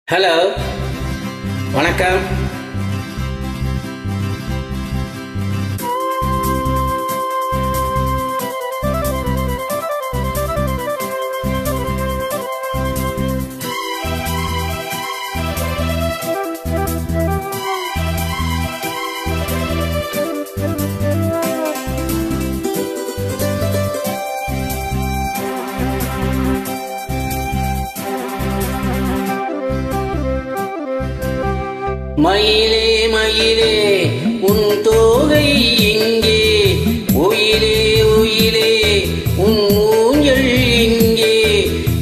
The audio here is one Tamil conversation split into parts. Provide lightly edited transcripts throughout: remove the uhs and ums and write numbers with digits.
ஹலோ, வணக்கம். மயிலே மயிலே உன் தோகை எங்கே, ஒயிலே ஒயிலே உன் ஊஞ்சல் எங்கே,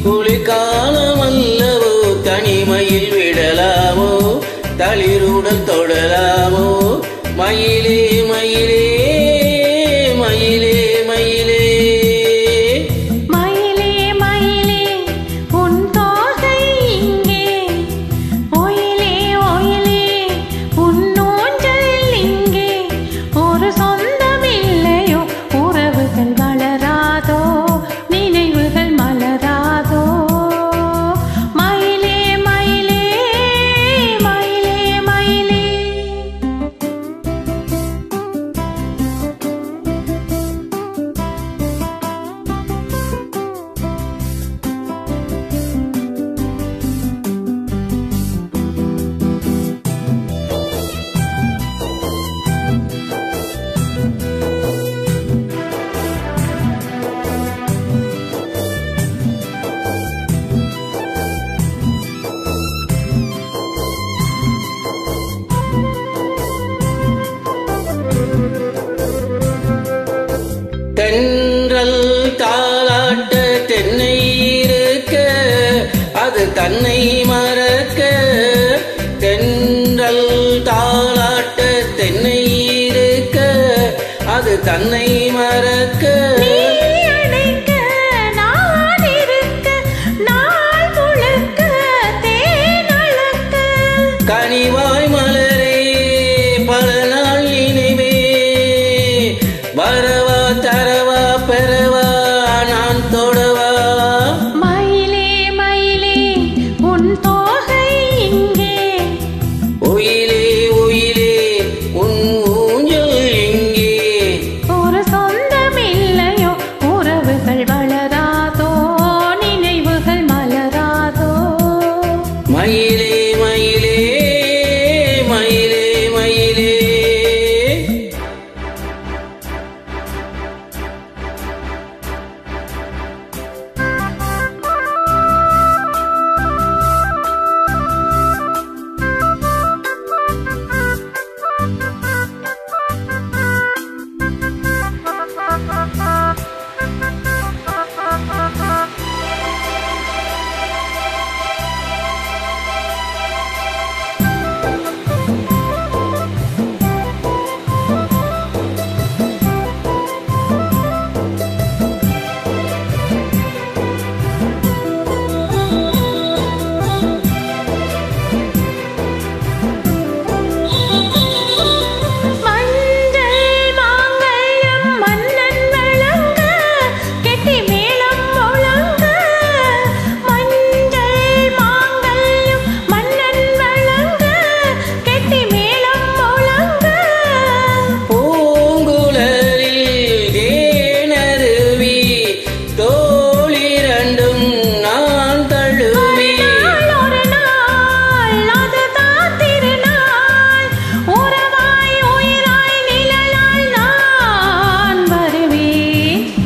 குளிர்காலம் அல்லவோ தனிமையில் விடலாமோ, தளிருடன் தொடலாமோ, மயிலே மயிலே மயிலே மயிலே தென்றல் தாலாட்ட தென்னை இருக்க அது தன்னை மறக்க, தென்றல் தாலாட்ட தென்னை இருக்க அது தன்னை மறக்க, கனிவாய் மலரே பல நாள் நினைவே, வரவா தரவா பெறவா நான் தொடவா, மயிலே மயிலே உன் தோகை இங்கே, ஒயிலே ஒயிலே உன் ஊஞ்சல் எங்கே, ஒரு சொந்தம் இல்லையோ உறவுகள் வளராதோ, நினைவுகள் மலராதோ, மயிலே மயிலே மயிலே மயிலே.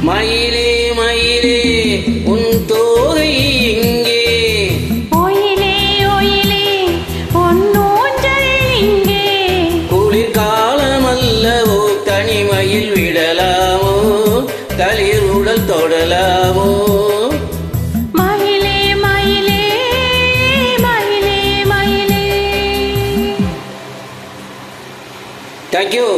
மயிலே மயிலே உன் தோகை எங்கே, ஒயிலே ஒயிலே உன் ஊஞ்சல் எங்கே, குளிர்காலம் அல்லவோ தனிமையில் விடலாமோ, தளிருடன் தொடலாமோ, மயிலே மயிலே மயிலே மயிலே. தேங்க்யூ.